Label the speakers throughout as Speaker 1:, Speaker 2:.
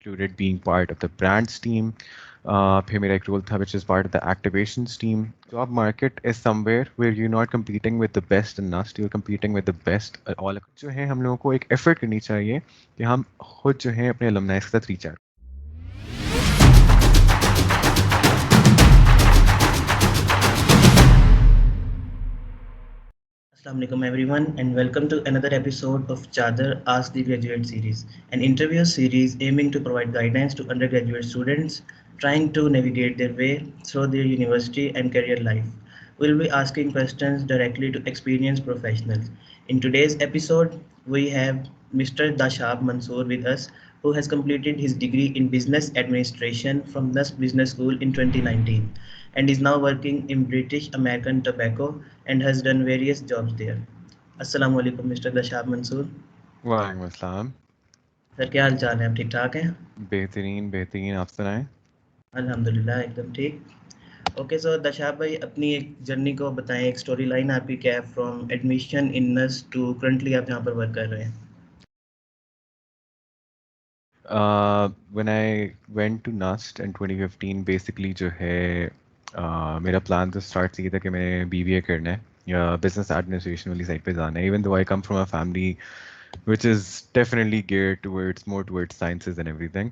Speaker 1: included being part of the brands team. फिर मेरा एक role था which is part of the activations team. Job market is somewhere where you're not competing with the best in Nust, you're competing with the best all जो है हम लोगों को एक effort करनी चाहिए कि हम खुद जो है अपने alumni के साथ reach out.
Speaker 2: Assalamualaikum everyone and welcome to another episode of Chadar Ask the Graduate series, an interview series aiming to provide guidance to undergraduate students trying to navigate their way through their university and career life. We'll be asking questions directly to experienced professionals. In today's episode, we have Mr. Dashaab Mansoor with us, who has completed his degree in business administration from Nust Business School in 2019 and is now working in British American Tobacco and has done various jobs there. Assalamu alaikum Mr. Dashaab Mansoor.
Speaker 1: वालेकुम अस्सलाम.
Speaker 2: Sir क्या हाल चाल है, आप ठीक ठाक हैं?
Speaker 1: बेहतरीन बेहतरीन आप सुनाएं.
Speaker 2: अल्हम्दुलिल्लाह एकदम ठीक. ओके सो दशाब भाई अपनी एक जर्नी को बताएं, एक स्टोरी लाइन आपकी क्या है फ्रॉम एडमिशन इन नस टू करंटली आप यहाँ पर वर्क कर रहे हैं.
Speaker 1: When I went to Nust in 2015, basically जो है मेरा plan तो start से ही था कि मैं BBA करना है या business administration वाली side पे जाना है. Even though I come from a family which is definitely geared towards more towards sciences and everything.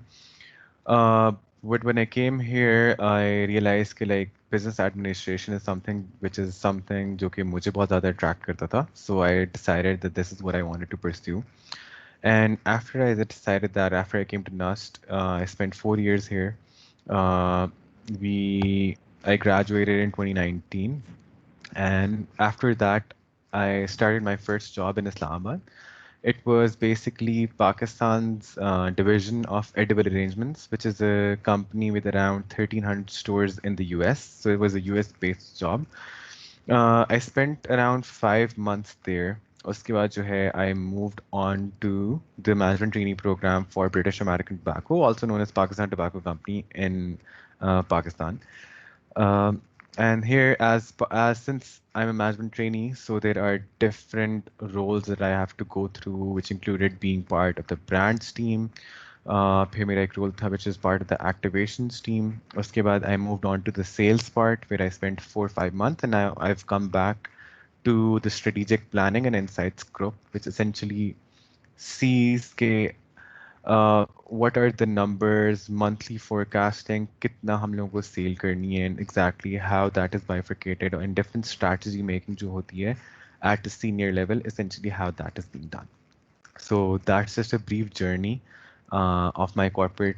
Speaker 1: But when I came here, I realized कि like business administration is something जो कि मुझे बहुत ज़्यादा attract करता था. So I decided that this is what I wanted to pursue. And after I decided that, after I came to Nust, I spent 4 years here. Uh, I graduated in 2019, and after that, I started my first job in Islamabad. It was basically Pakistan's division of Edible Arrangements, which is a company with around 1,300 stores in the US. So it was a US-based job. I spent around 5 months there. उसके बाद जो है I moved on to the Management Trainee program for British American Tobacco, also known as Pakistan Tobacco Company in Pakistan. Um, and here, as since I'm a management trainee, so there are different roles that I have to go through, which included being part of the brands team. फिर मेरा एक role था which is part of the activations team. उसके बाद I moved on to the sales part where I spent 4 or 5 months, and now I've come back to the strategic planning and insights group, which essentially sees के what are the numbers, monthly forecasting, कितना हम लोगों को sale करनी है, and exactly how that is bifurcated, and different strategy making जो होती है at the senior level, essentially how that is being done. So that's just a brief journey of my corporate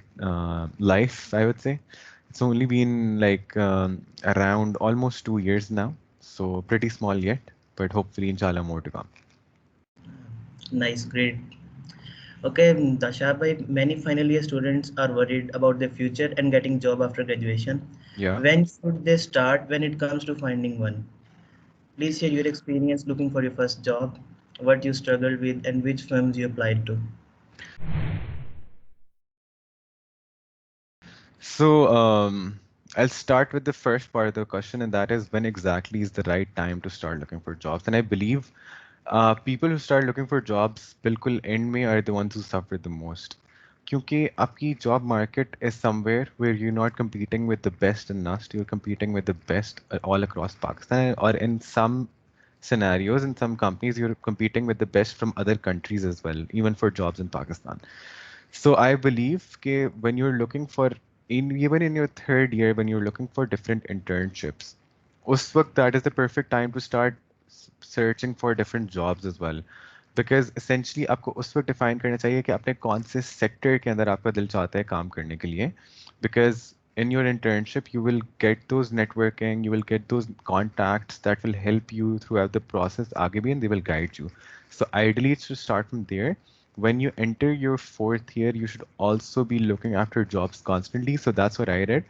Speaker 1: life, I would say. It's only been like around almost 2 years now, so pretty small yet, but hopefully inshallah more to come.
Speaker 2: Nice, great. Okay, Dashab bhai, many final year students are worried about their future and getting job after graduation.
Speaker 1: Yeah.
Speaker 2: When should they start when it comes to finding one? Please share your experience looking for your first job, what you struggled with, and which firms you applied to.
Speaker 1: So I'll start with the first part of the question, and that is when exactly is the right time to start looking for jobs. And I believe people who start looking for jobs बिल्कुल end में are the ones who suffer the most. क्योंकि आपकी job market is somewhere where you're not competing with the best in Nust, you're competing with the best all across Pakistan, or in some scenarios, in some companies, you're competing with the best from other countries as well, even for jobs in Pakistan. So I believe that when you're looking for, even in your third year, when you're looking for different internships, उस वक्त that is the perfect time to start searching for different jobs as well. Because essentially आपको उस वक्त define करना चाहिए कि अपने कौन से sector के अंदर आपका दिल चाहता है काम करने के लिए. Because in your internship, you will get those networking, you will get those contacts that will help you throughout the process आगे भी, and they will guide you. So ideally, it's to start from there. When you enter your fourth year, you should also be looking after jobs constantly. So that's what I did.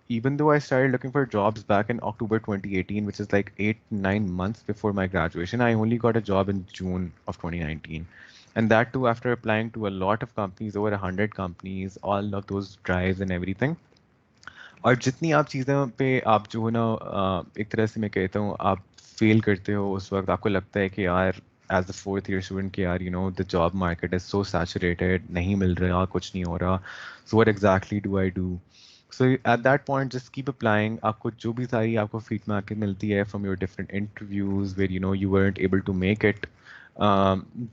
Speaker 1: Even though I started looking for jobs back in October 2018, which is like 8, 9 months before my graduation, I only got a job in June of 2019. And that too after applying to a lot of companies, over 100 companies, all of those drives and everything. और जितनी आप चीज़ों पे आप जो है ना एक तरह से मैं कहता हूँ आप फेल करते हो उस वक्त आपको लगता है कि यार as a fourth year student कि यार the job market is so saturated, नहीं मिल रहा, कुछ नहीं हो रहा, so what exactly do I do? So at that point just keep applying. आपको जो भी सारी आपको feedback मिलती है from your different interviews where you weren't able to make it,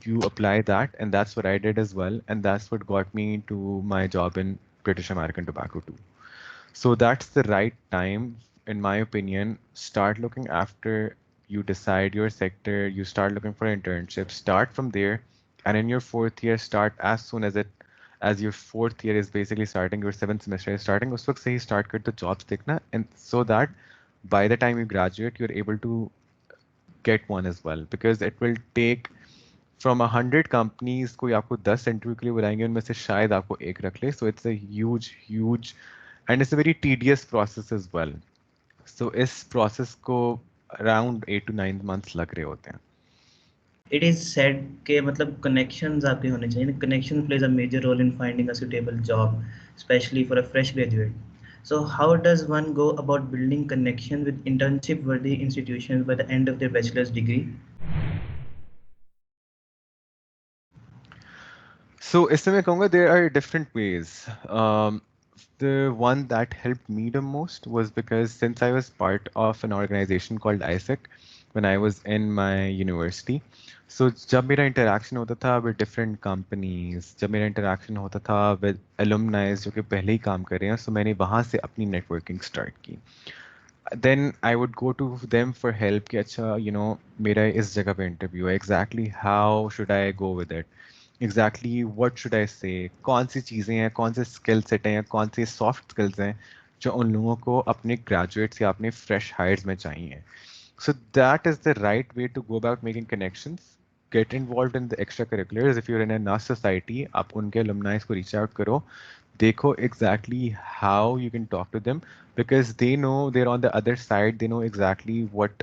Speaker 1: you apply that, and that's what I did as well, and that's what got me to my job in British American Tobacco too. So that's the right time, in my opinion. Start looking after you decide your sector, you start looking for internships, start from there, and in your fourth year, start as soon as your fourth year is basically starting, your seventh semester is starting, उस वक्त से ही start कर the jobs देखना, and so that by the time you graduate, you're able to get one as well, because it will take from 100 companies कोई आपको 10 interview के लिए बुलाएंगे, उनमें से शायद आपको एक रख ले. So it's a huge and it's a very tedious process as well. So इस process को around 8 to 9 months लग रहे होते हैं.
Speaker 2: It is said कि मतलब connections आपके होने चाहिए. Connection plays a major role in finding a suitable job, especially for a fresh graduate. So how does one go about building connection with internship-worthy institutions by the end of their bachelor's degree?
Speaker 1: So इससे मैं कहूँगा there are different ways. The one that helped me the most was because since I was part of an organization called ISEC when I was in my university, so जब मेरा interaction होता था with different companies, जब मेरा interaction होता था with alumni जो कि पहले ही काम कर रहे हैं, so मैंने वहाँ से अपनी networking start की. Then I would go to them for help कि अच्छा मेरा इस जगह पे interview है, exactly how should I go with it, exactly what should I say, कौन सी चीज़ें हैं, कौन से skill set हैं, कौन से soft skills हैं जो उन लोगों को अपने graduates या अपने fresh hires में चाहिए. So that is the right way to go about making connections. Get involved in the extracurriculars. If you're in a Nust society, आप उनके alumni को reach out करो. देखो exactly how you can talk to them, because they know they're on the other side. They know exactly what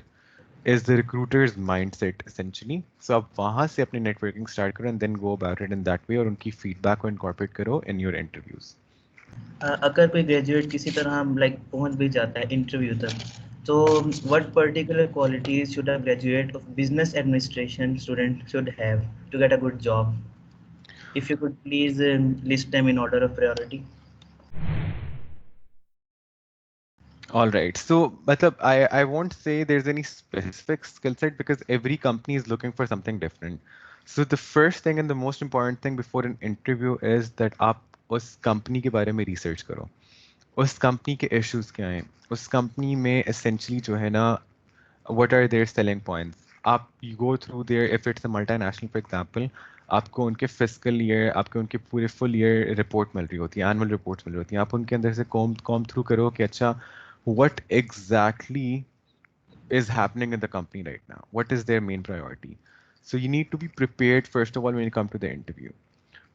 Speaker 1: is the recruiter's mindset essentially. So आप वहाँ से अपनी networking start करो and then go about it in that way, और उनकी feedback को incorporate करो in your interviews.
Speaker 2: अगर कोई ग्रेजुएट किसी तरह लाइक पहुंच भी जाता है इंटरव्यू तक, तो what particular qualities should a graduate of business administration student should have to get a good job? If you could please list them in order of priority.
Speaker 1: All right. So, matlab, I won't say there's any specific skill set because every company is looking for something different. So the first thing and the most important thing before an interview is that आप उस company के बारे में research करो. उस company के issues क्या हैं? उस company में essentially जो है ना, what are their selling points? आप you go through their, if it's a multinational for example, आपको उनके fiscal year, आपको उनके पूरे full year report मिल रही होती है, annual reports मिल रही होती हैं. आप उनके अंदर से comb through करो कि अच्छा what exactly is happening in the company right now? What is their main priority? So you need to be prepared first of all when you come to the interview.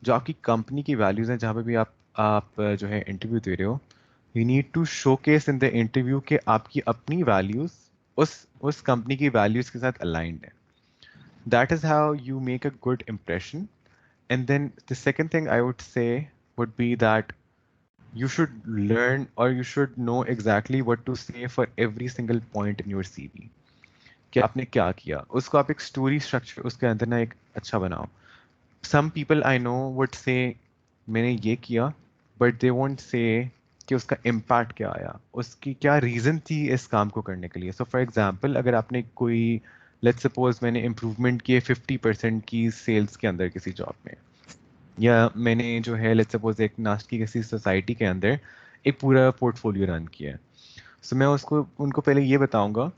Speaker 1: जो आपकी company की values हैं, जहाँ पे भी आप जो है इंटरव्यू दे रहे हो, you need to showcase in the interview के आपकी अपनी वैल्यूज उस कंपनी की वैल्यूज के साथ अलाइंड है. That is how you make a good impression. And then the second thing I would say would be that you should learn or you should know exactly what to say for every single point in your CV. कि आपने क्या किया, उसको आप एक story structure उसके अंदर ना एक अच्छा बनाओ. Some people I know would say मैंने ये किया, but they won't say कि उसका impact क्या आया, उसकी क्या रीज़न थी इस काम को करने के लिए. So for example, अगर आपने कोई let's suppose मैंने improvement किए 50% की sales के अंदर किसी जॉब में, या मैंने जो है लेट्स सपोज एक नास्ट की किसी सोसाइटी के अंदर एक पूरा पोर्टफोलियो रन किया है. सो मैं उसको उनको पहले ये बताऊंगा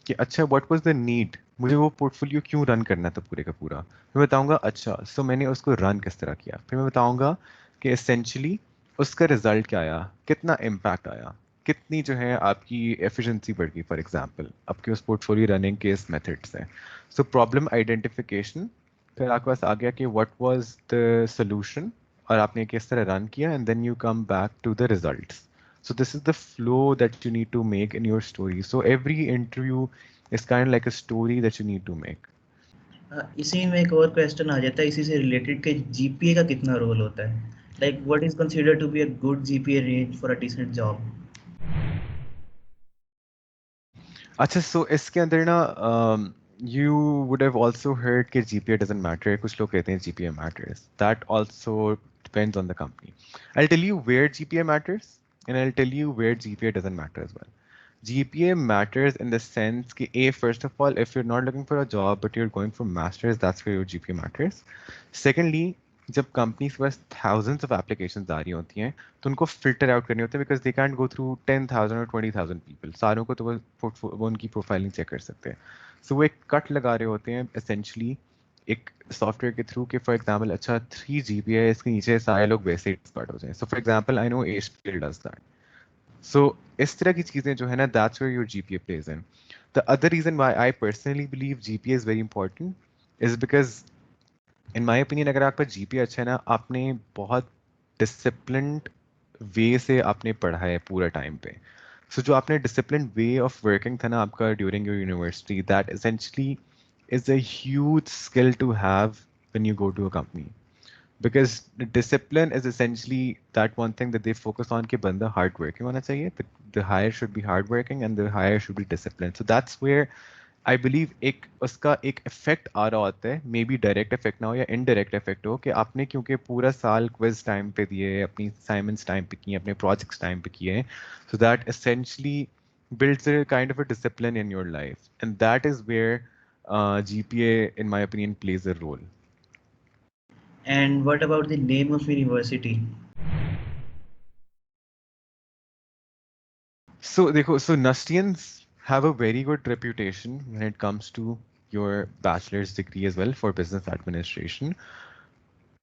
Speaker 1: कि अच्छा व्हाट वाज द नीड, मुझे वो पोर्टफोलियो क्यों रन करना था पूरे का पूरा. मैं बताऊंगा अच्छा सो मैंने उसको रन किस तरह किया. फिर मैं बताऊंगा कि एसेंशली उसका रिजल्ट क्या आया, कितना इम्पैक्ट आया, कितनी जो है आपकी एफिशिएंसी बढ़ गई फॉर एग्जांपल आपके उस पोर्टफोलियो रनिंग के इस मेथड से. सो प्रॉब्लम आइडेंटिफिकेशन, फिर आपके पास आ गया कि व्हाट वाज द सॉल्यूशन और आपने किस तरह रन किया, and then you come back to the results. So this is the flow that you need to make in your story. So every interview is kind of like a story that you need to make.
Speaker 2: इसी में एक और question आ जाता है इसी से related कि GPA का कितना रोल होता है, like what is considered to be a good GPA range for a decent job?
Speaker 1: अच्छा सो इसके अंदर ना you would have also heard that GPA doesn't matter. कुछ लोग कहते हैं GPA matters. That also depends on the company. I'll tell you where GPA matters, and I'll tell you where GPA doesn't matter as well. GPA matters in the sense that A, first of all, if you're not looking for a job but you're going for masters, that's where your GPA matters. Secondly, जब companies के पास thousands of applications आ रही होती हैं तो उनको filter out करनी होती है because they can't go through 10,000 or 20,000 people. सारों को तो वो उनकी profiling check कर सकते हैं. So वो एक कट लगा रहे होते हैं essentially एक सॉफ्टवेयर के थ्रू कि फॉर एग्जांपल अच्छा 3 GPA है इसके नीचे सारे लोग वैसे ही एक्सपर्ट हो जाएं. So for example I know HPL does that. So इस तरह की चीज़ें जो है ना that's where your GPA plays in. The other reason why I personally believe GPA is very important is because in my opinion अगर आपका GPA अच्छा है ना आपने बहुत disciplined वे से आपने पढ़ा है पूरा टाइम पे. So जो आपने disciplined way of working था ना आपका during your university, that essentially is a huge skill to have when you go to a company. Because the discipline is essentially that one thing that they focus on कि बंदा hard working होना चाहिए. The hire should be hard working and the hire should be disciplined. So that's where I believe एक उसका एक effect आ रहा होता है, मे बी डायरेक्ट इफेक्ट ना हो या इनडायरेक्ट इफेक्ट हो कि आपने क्योंकि पूरा साल क्विज टाइम पे दिए, अपनी असाइनमेंट्स टाइम पे किए, अपने प्रोजेक्ट्स टाइम पे किए, so that essentially builds a kind of a discipline in your life, and that is where GPA in my opinion plays a role.
Speaker 2: And what about the name of university?
Speaker 1: So देखो, so Nustians have a very good reputation when it comes to your bachelor's degree as well for business administration.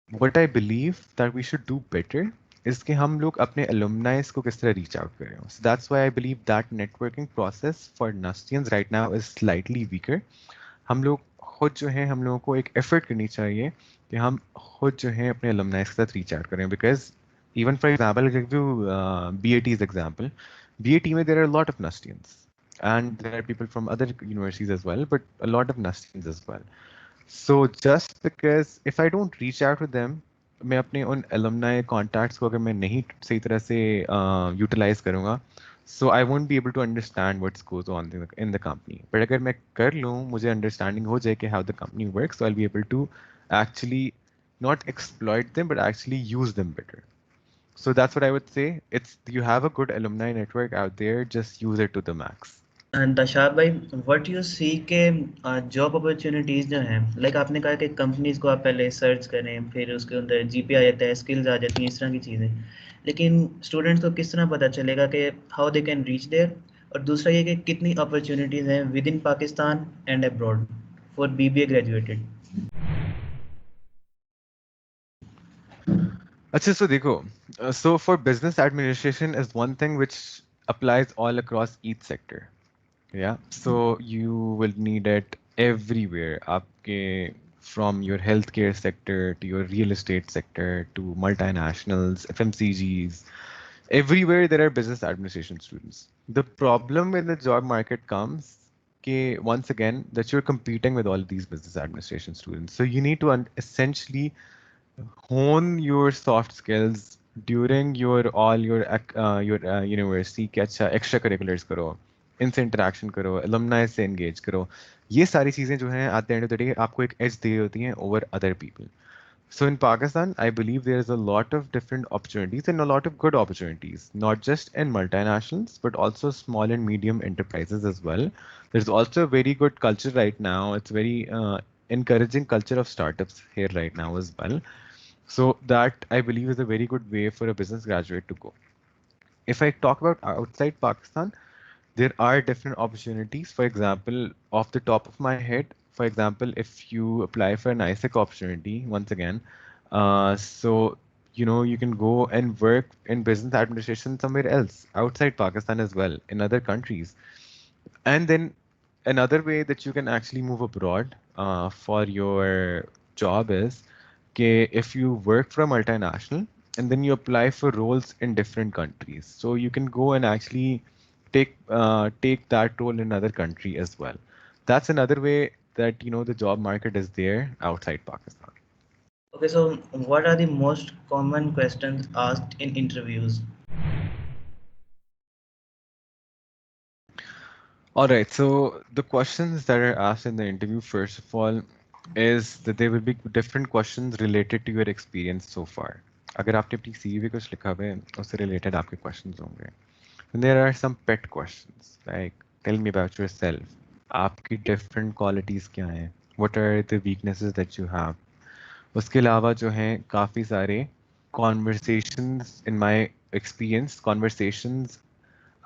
Speaker 1: What I believe that we should do better is कि हम लोग अपने alumni को किस तरह reach out करें. So that's why I believe that networking process for Nustians right now is slightly weaker. हम लोग खुद जो है हम लोगों को एक effort करनी चाहिए कि हम खुद जो है अपने alumni के साथ reach out करें, because even for example, I'll give you BAT's example. BAT में there are a lot of Nustians and there are people from other universities as well, but a lot of Nustians as well. So just because if I don't reach out to them, मैं अपने उन alumni contacts को अगर मैं नहीं सही तरह से utilize करूँगा, so I won't be able to understand what goes on in the company. But अगर मैं कर लूँ, मुझे understanding हो जाए कि how the company works, so I'll be able to actually not exploit them, but actually use them better. So that's what I would say. It's you have a good alumni network out there, just use it to the max.
Speaker 2: And Dashaab भाई, what you see के job opportunities जो हैं, like आपने कहा कि companies को आप पहले सर्च करें, फिर उसके अंदर जीपी आ जाता है, स्किल्स आ जाती हैं, इस तरह की चीज़ें. लेकिन स्टूडेंट्स को किस तरह पता चलेगा कि how they can reach there? और दूसरा ये कि कितनी अपॉर्चुनिटीज हैं within Pakistan and abroad for BBA graduated.
Speaker 1: अच्छा, so देखो, so for business administration is one thing which applies all across each sector. Yeah, so you will need it everywhere. आपके from your healthcare sector to your real estate sector to multinationals, FMCGs, everywhere there are business administration students. The problem with the job market comes once again that you're competing with all these business administration students. So you need to essentially hone your soft skills during your all your university के अच्छा extracurriculars करो, इनसे interaction करो, alumni से engage करो. ये सारी चीज़ें जो हैं at the end of the day आपको एक edge दे होती हैं over other people. So in Pakistan, I believe there is a lot of different opportunities and a lot of good opportunities, not just in multinationals, but also small and medium enterprises as well. There's also a very good culture right now. It's very encouraging culture of startups here right now as well. So that I believe is a very good way for a business graduate to go. If I talk about outside Pakistan, there are different opportunities. For example, off the top of my head, for example, if you apply for an ISEC opportunity, once again, so you can go and work in business administration somewhere else outside Pakistan as well, in other countries. And then another way that you can actually move abroad for your job is if you work for a multinational and then you apply for roles in different countries. So you can go and actually take that role in another country as well. That's another way that the job market is there outside Pakistan.
Speaker 2: Okay, so what are the most common questions asked in interviews?
Speaker 1: All right. So the questions that are asked in the interview, first of all, is that there will be different questions related to your experience so far. अगर आपने अपनी CV पे कुछ लिखा हुआ है, उससे related आपके questions होंगे. And there are some pet questions like tell me about yourself. आपकी different qualities क्या हैं? What are the weaknesses that you have? उसके अलावा जो हैं काफ़ी सारे conversations in my experience conversations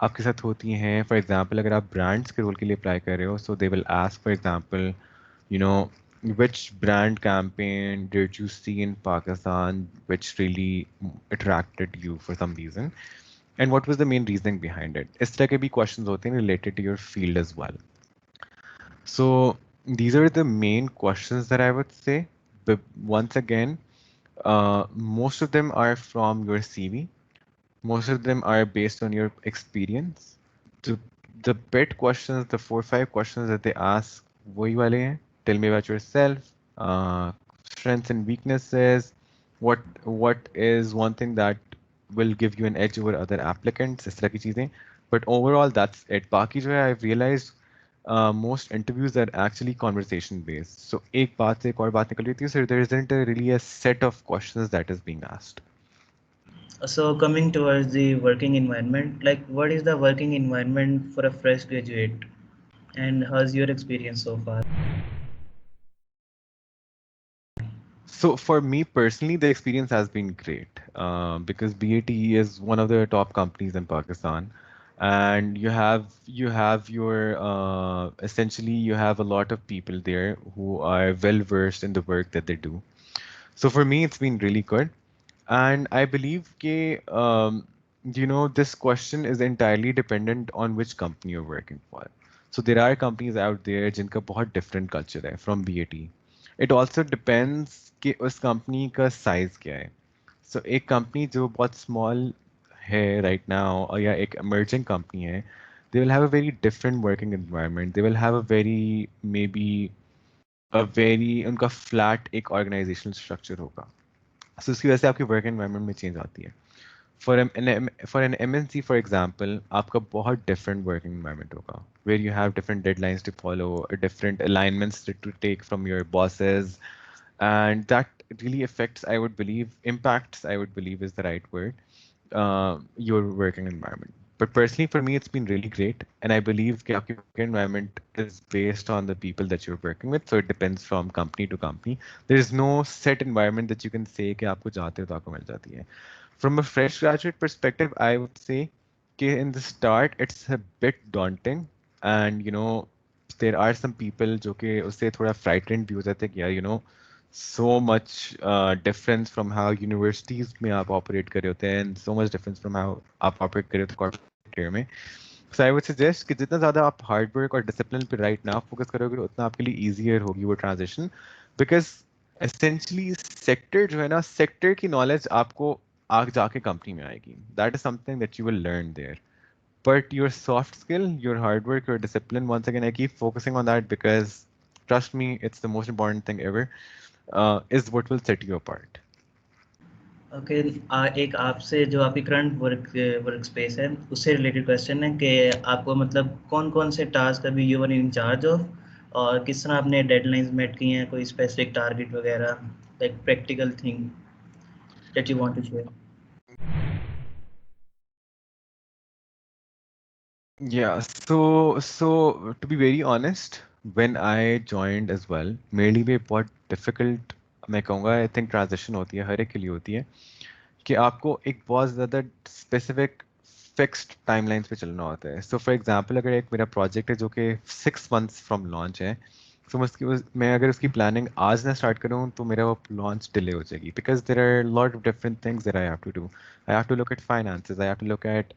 Speaker 1: आपके साथ होती हैं. फॉर एग्जांपल अगर आप ब्रांड्स के रोल के लिए अप्लाई कर रहे हो, so they will ask for example you know which brand campaign did you see in Pakistan which really attracted you for some reason, and what was the main reasoning behind it. इस तरह के भी questions होते हैं related to your field as well. So these are the main questions that I would say. But once again, most of them are from your CV. Most of them are based on your experience. The, the bit questions, the 4 or 5 questions that they ask, वही वाले हैं. Tell me about yourself, uh, strengths and weaknesses. What is one thing that will give you an edge over other applicants? इस तरह की चीजें. But overall, that's it. बाकी जो है, I've realized most interviews are actually conversation based. So एक बात से एक और बात निकल रही थी. So there isn't really a set of questions that is being asked.
Speaker 2: So coming towards the working environment, like what is the working environment for a fresh graduate, and how's your experience so far?
Speaker 1: So for me personally, the experience has been great because BAT is one of the top companies in Pakistan, and you have your essentially you have a lot of people there who are well versed in the work that they do. So for me, it's been really good, and I believe this question is entirely dependent on which company you're working for. So there are companies out there जिनका बहुत different culture है from BAT. It also depends कि उस company का size क्या है. So एक company जो बहुत small है right now और या एक emerging company है, they will have a very different working environment. They will have a very maybe a very उनका flat एक organizational structure होगा. So उसकी वजह से आपकी वर्क एनवायरनमेंट में चेंज आती है. For an MNC for example आपका बहुत डिफरेंट वर्किंग एनवायरनमेंट होगा where you have different deadlines to follow, different alignments to take from your bosses, and that really affects, I would believe, impacts, I would believe is the right word, your working environment. But personally, for me, it's been really great, and I believe that your work environment is based on the people that you're working with, so it depends from company to company. There is no set environment that you can say कि आपको जाते हो तो आपको मिल जाती है. From a fresh graduate perspective, I would say कि in the start, it's a bit daunting, and there are some people जो कि उससे थोड़ा frightened भी हो जाते हैं कि यार so much difference from how universities में आप operate कर रहे होते हैं, and so much difference from how आप operate कर रहे होते हैं corporate career में. So I would suggest कि जितना ज़्यादा आप hard work और discipline पे right now focus करोगे, उतना आपके लिए easier होगी वो transition, because essentially sector जो है ना, sector की knowledge आपको आगे जाके company में आएगी. That is something that you will learn there. But your soft skill, your hard work, your discipline, once again, I keep focusing on that because trust me, it's the most important thing ever, is what will set you apart.
Speaker 2: Okay, एक आपसे जो आपकी current work space है उससे related question है कि आपको मतलब कौन कौन से टास्क अभी you were in charge of, और किस तरह आपने डेडलाइंस मेट की हैं, कोई स्पेसिफिक टारगेट वगैरह, like practical thing that you want to share.
Speaker 1: Yeah, so to be very honest, when I joined as well, मेरे लिए भी बहुत difficult, मैं कहूँगा, I think transition होती है, हर एक के लिए होती है, कि आपको एक बहुत ज़्यादा specific fixed timelines पे चलना होता है. So for example, अगर एक मेरा project है जो कि 6 months from launch है, so मैं अगर उसकी planning आज ना start करूँ तो मेरा वो launch delay हो जाएगी, because there are a lot of different things that I have to do. I have to look at finances, I have to look at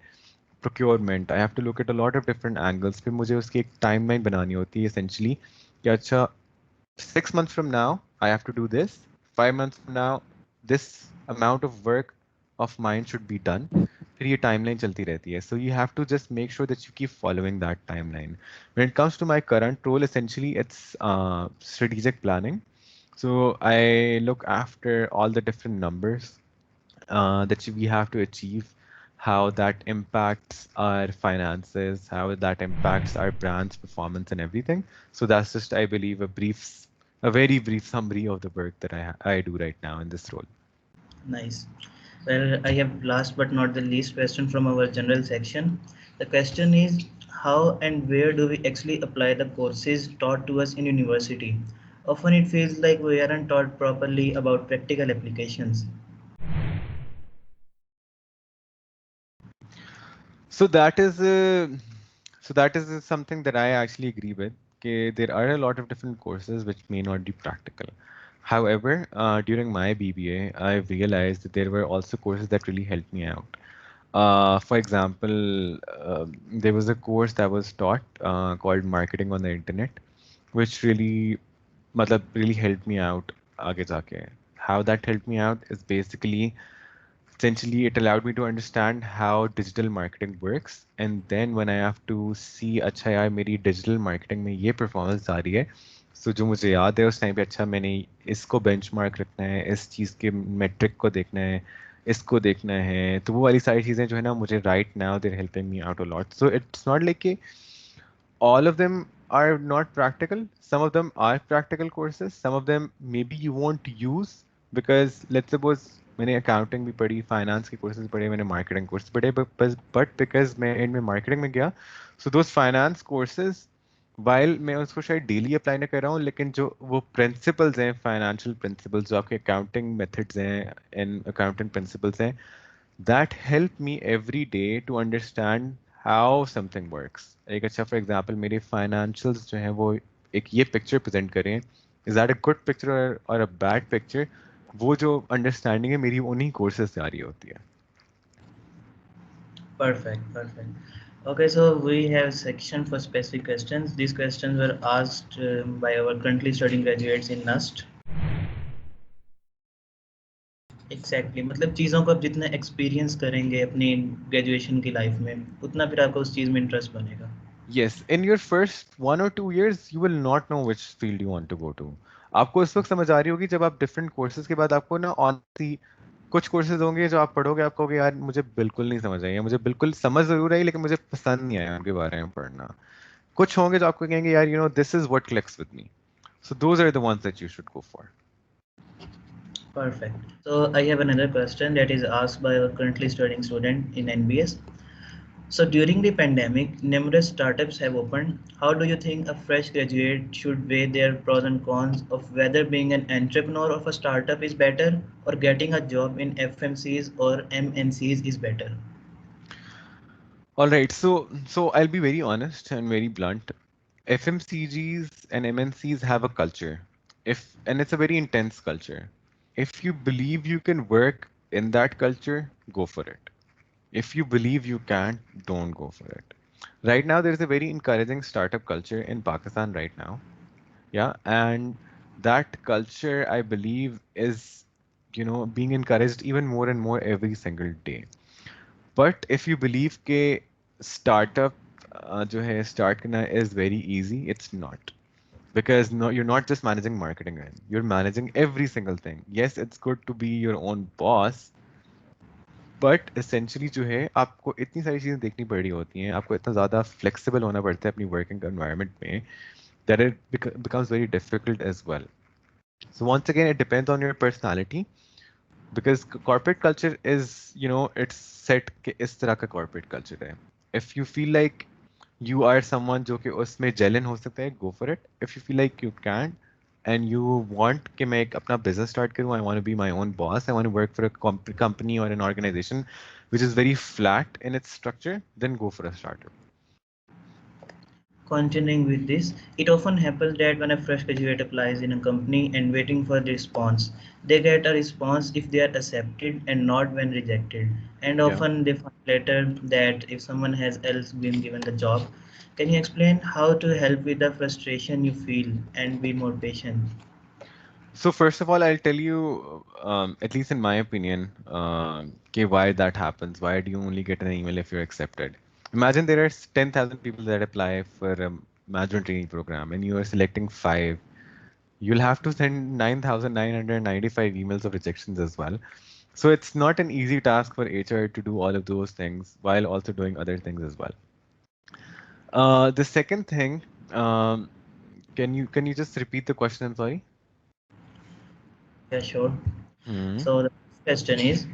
Speaker 1: procurement, I have to look at a lot of different angles. फिर मुझे उसकी एक timeline बनानी होती है essentially कि अच्छा 6 months from now I have to do this, 5 months from now this amount of work of mine should be done. फिर ये timeline चलती रहती है. So you have to just make sure that you keep following that timeline. When it comes to my current role, essentially it's strategic planning. So I look after all the different numbers that we have to achieve, how that impacts our finances, how that impacts our brand's performance and everything. So that's just, I believe, a very brief summary of the work that I do right now in this role.
Speaker 2: Nice. Well, I have last but not the least question from our general section. The question is, how and where do we actually apply the courses taught to us in university? Often it feels like we aren't taught properly about practical applications.
Speaker 1: So that is something that I actually agree with. Okay, there are a lot of different courses which may not be practical. However, during my BBA, I realized that there were also courses that really helped me out. For example, there was a course that was taught called Marketing on the Internet, which really helped me out आगे जाके. How that helped me out is basically essentially it allowed me to understand how digital marketing works, and then when I have to see अच्छा यार मेरी digital marketing में ये performance आ रही है, so जो मुझे याद है उस टाइम पे अच्छा मैंने इसको benchmark रखना है, इस चीज़ के metric को देखना है, इसको देखना है, तो वो वाली सारी चीज़ें जो है ना मुझे right now they're helping me out a lot. So it's not like कि all of them are not practical. Some of them are practical courses. Some of them maybe you won't use because let's suppose मैंने accounting भी पढ़ी, finance के courses पढ़े, मैंने marketing courses पढ़े, but because मैं इनमें marketing में गया, so those finance courses while मैं उसको शायद daily apply ना कर रहा हूँ, लेकिन जो वो principles हैं, financial principles, जो आपके accounting methods हैं, and accounting principles हैं, that help me every day to understand how something works. एक अच्छा for example मेरे financials जो हैं वो एक ये picture present करें, is that a good picture or a bad picture, वो जो understanding है मेरी उन्हीं courses से आ रही होती है.
Speaker 2: Perfect, perfect. Okay, so we have section for specific questions. These questions were asked by our currently studying graduates in Nust. Exactly मतलब चीज़ों को आप जितना एक्सपीरियंस करेंगे अपनी ग्रेजुएशन की लाइफ में उतना फिर आपका उस चीज़ में इंटरेस्ट बनेगा.
Speaker 1: Yes, in your first 1 or 2 years, you will not know which field you want to go to. आपको उस वक्त समझ आ रही होगी जब आप different courses के बाद आपको ना honestly कुछ courses होंगे जो आप पढ़ोगे आप कहोगे यार मुझे बिल्कुल नहीं समझ आई है, मुझे बिल्कुल समझ जरूर आई लेकिन मुझे पसंद नहीं आया उनके बारे में पढ़ना. कुछ होंगे जो आपको कहेंगे यार this is what clicks with me. So those are the ones that you should go for.
Speaker 2: Perfect. So I have another question that is asked by a currently studying student in NBS. So during the pandemic, numerous startups have opened. How do you think a fresh graduate should weigh their pros and cons of whether being an entrepreneur of a startup is better or getting a job in FMCs or MNCs is better?
Speaker 1: All right, so I'll be very honest and very blunt. FMCGs and MNCs have a culture. And it's a very intense culture. If you believe you can work in that culture, go for it. If you believe you can't, don't go for it. Right now, there's a very encouraging startup culture in Pakistan right now. Yeah, and that culture, I believe, is, being encouraged even more and more every single day. But if you believe कि startup जो है start करना is very easy, it's not. Because no, you're not just managing marketing, right? You're managing every single thing. Yes, it's good to be your own boss, but essentially जो है आपको इतनी सारी चीज़ें देखनी पड़ रही होती हैं, आपको इतना ज़्यादा flexible होना पड़ता है अपनी working environment में, that it becomes very difficult as well. So once again, it depends on your personality. Because corporate culture is, it's set कि इस तरह का corporate culture है. If you feel like you are someone जो कि उसमें जेलन हो सकता है, go for it. If you feel like you can't and you want कि मैं एक अपना business start करूँ, I want to be my own boss, I want to work for a company or an organization which is very flat in its structure, then go for a startup.
Speaker 2: Continuing with this, it often happens that when a fresh graduate applies in a company and waiting for the response, they get a response if they are accepted and not when rejected. And
Speaker 1: Yeah.
Speaker 2: often they find later that if someone has else been given the job. Can you explain how to help with the frustration you feel and be more patient?
Speaker 1: So first of all, I'll tell you, at least in my opinion, okay, why that happens. Why do you only get an email if you're accepted? Imagine there are 10,000 people that apply for a management training program and you are selecting five. You'll have to send 9,995 emails of rejections as well. So it's not an easy task for HR to do all of those things while also doing other things as well. The second thing, um, can you just repeat the question? I'm sorry.
Speaker 2: Yeah, sure.
Speaker 1: Hmm.
Speaker 2: So the next question is,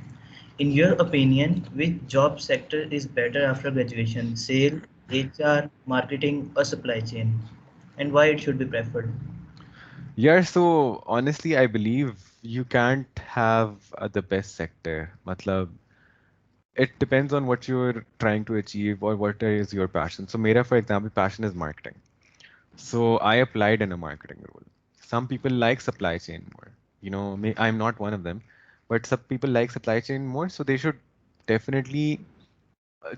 Speaker 2: in your opinion, which job sector is better after graduation? Sale, HR, marketing, or supply chain? And why it should be preferred?
Speaker 1: Yeah, so honestly, I believe you can't have the best sector. Matlab, it depends on what you're trying to achieve or what is your passion. So, Mera, for example, passion is marketing. So, I applied in a marketing role. Some people like supply chain more. I'm not one of them, but some people like supply chain more. So, they should definitely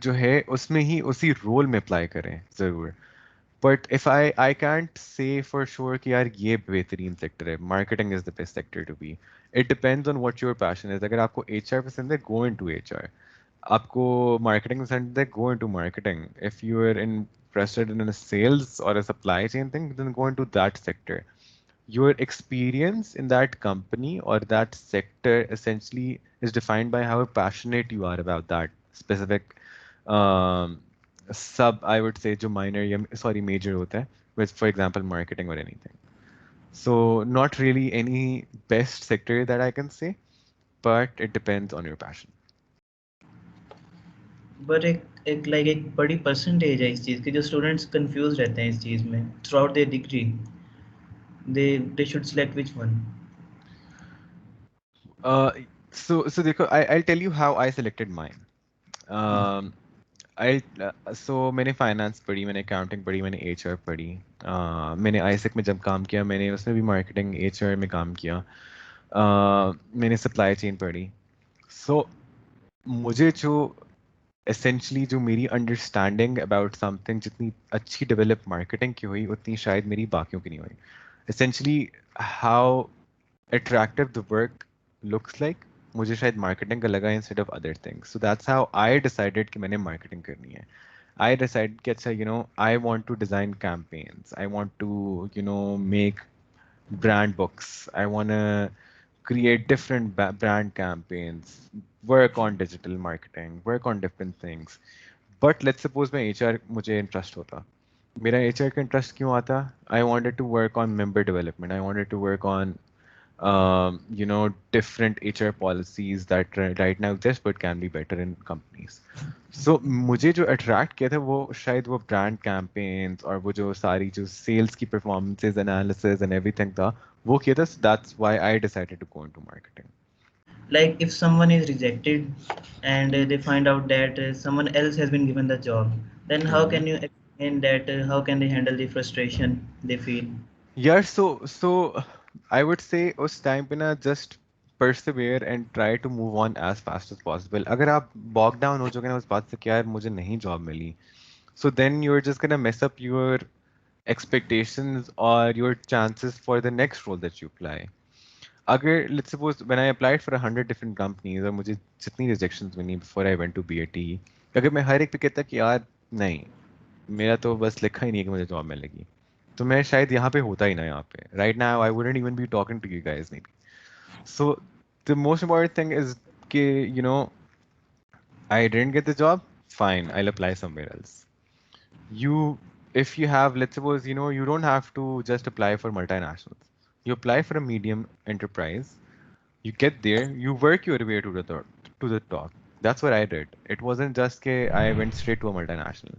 Speaker 1: जो है उसमें ही उसी role में apply करें ज़रूर. But if I can't say for sure कि यार ये बेहतरीन सेक्टर है, marketing is the best sector to be. It depends on what your passion is. अगर आपको HR पसंद है, go into HR. आपको marketing पसंद है, go into marketing. If you are interested in a sales or a supply chain thing, then go into that sector. Your experience in that company or that sector essentially is defined by how passionate you are about that specific um, sub, I would say, जो minor या sorry major होता है, with for example marketing or anything. So not really any best sector that I can say, but it depends on your passion.
Speaker 2: But एक बड़ी percentage है इस चीज़ की, जो स्टूडेंट्स कंफ्यूज रहते हैं इस चीज़ में through out there degree. They should select which one.
Speaker 1: Uh, so देखो, I'll tell you how I selected mine. Um, so मैंने फाइनेंस पढ़ी, मैंने अकाउंटिंग पढ़ी, मैंने एचआर पढ़ी. मैंने आईसेक में जब काम किया, मैंने उसमें भी मार्केटिंग एचआर में काम किया. मैंने सप्लाई चेन पढ़ी. सो मुझे जो एसेंशली जो मेरी अंडरस्टैंडिंग अबाउट समथिंग जितनी अच्छी डेवलप मार्केटिंग की हुई, उतनी शायद मेरी बाकियों की नहीं हुई. Essentially how attractive the work looks like, मुझे शायद मार्केटिंग का लगा instead of other things. So that's how I decided कि मैंने मार्केटिंग करनी है. I decided कि अच्छा, I want to design campaigns. I want to, make brand books. I want to create different brand campaigns, work on digital marketing, work on different things. But let's suppose मैं HR मुझे interest होता. मेरा HR का interest क्यों आता? I wanted to work on member development. I wanted to work on different HR policies that right now exist but can be better in companies. So मुझे जो attract किया था वो शायद वो brand campaigns और वो जो सारी जो sales की performances analysis and everything था, वो किया था. So that's why I decided to go into marketing.
Speaker 2: Like if someone is rejected and they find out that someone else has been given the job, then how
Speaker 1: Hmm.
Speaker 2: can you explain that, how can they handle the frustration they feel?
Speaker 1: Yeah, so I would say उस time पे ना just persevere and try to move on as fast as possible. अगर आप bog down हो जाओगे ना उस बात से कि यार मुझे नहीं job milli, so then you're just gonna mess up your expectations or your chances for the next role that you apply. अगर let's suppose when I applied for 100 different companies और मुझे जितनी rejections milli before I went to BAT, अगर मैं हर एक पे कहता कि यार नहीं, मेरा तो बस लिखा ही नहीं है कि मुझे जॉब मिलेगी, तो मैं शायद यहाँ पे होता ही ना यहाँ पे. Right now I wouldn't even be talking to you guys maybe. So the most important thing is कि I didn't get the job, fine, I'll apply somewhere else. You, if you have, let's suppose, you don't have to just apply for multinationals. You apply for a medium enterprise, you get there, you work your way to the top, That's what I did. It wasn't just that I went straight to a multinational.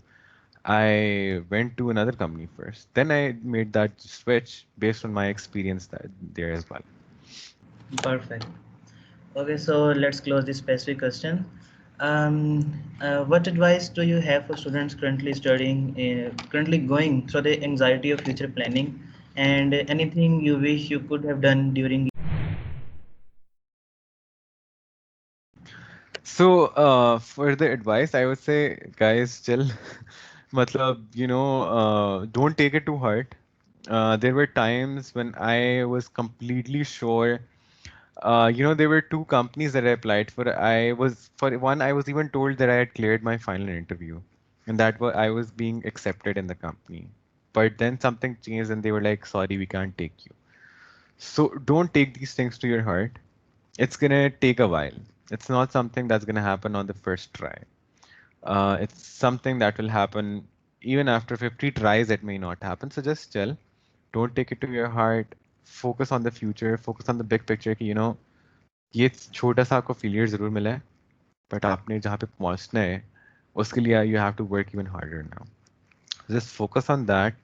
Speaker 1: I went to another company first. Then I made that switch based on my experience there as well.
Speaker 2: Perfect. Okay, so let's close this specific question. What advice do you have for students currently studying, currently going through the anxiety of future planning, and anything you wish you could have done during?
Speaker 1: So, for the advice, I would say, guys, chill. Matlab, don't take it too hard. There were times when I was completely sure. There were two companies that I applied for. For one, I was even told that I had cleared my final interview, and that I was being accepted in the company. But then something changed, and they were like, "Sorry, we can't take you." So don't take these things to your heart. it's gonna take a while. It's not something that's gonna happen on the first try. It's something that will happen even after 50 tries. It may not happen. So just chill. Don't take it to your heart. Focus on the future. Focus on the big picture. कि, ये छोटा सा आपको failure जरूर मिला है, but आपने जहाँ पे पहुँचना है, उसके लिए you have to work even harder now. Just focus on that,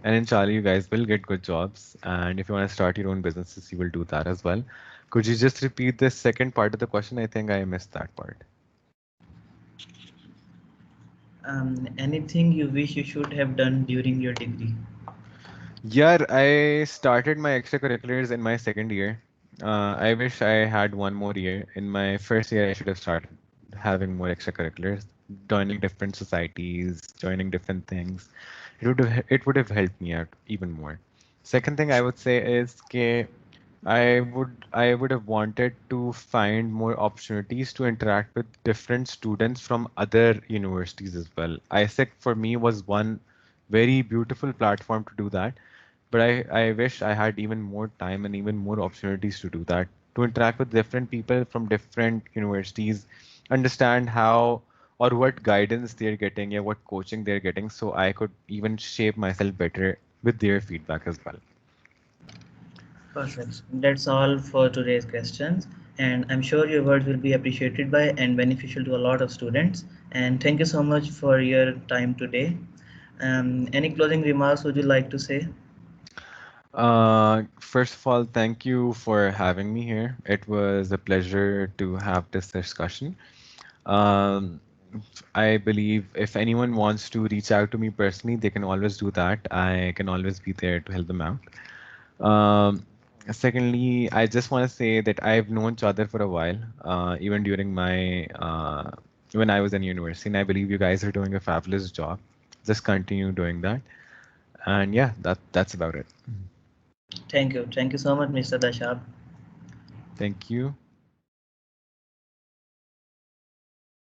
Speaker 1: and inshallah, you guys will get good jobs. And if you want to start your own businesses, you will do that as well. Could you just repeat the second part of the question? I think I missed that part.
Speaker 2: Anything you wish you should have done during your degree?
Speaker 1: Yeah, I started my extracurriculars in my second year. I wish I had one more year. In my first year, I should have started having more extracurriculars, joining different societies, joining different things. It would have helped me out even more. Second thing I would say is that I would have wanted to find more opportunities to interact with different students from other universities as well. ISEC for me was one very beautiful platform to do that, but I wish I had even more time and even more opportunities to do that, to interact with different people from different universities, understand how or what guidance they're getting, yeah, what coaching they're getting, so I could even shape myself better with their feedback as well.
Speaker 2: Perfect. That's all for today's questions. And I'm sure your words will be appreciated by and beneficial to a lot of students. And thank you so much for your time today. Any closing remarks would you like to say?
Speaker 1: First of all, thank you for having me here. It was a pleasure to have this discussion. Um, I believe if anyone wants to reach out to me personally, they can always do that. I can always be there to help them out. Um, Secondly, I just want to say that I've known Chadar for a while, even during my when I was in university, and I believe you guys are doing a fabulous job. Just continue doing that, and yeah, that's about it.
Speaker 2: Thank you. Thank you so much, Mr. Dashaab.
Speaker 1: Thank you.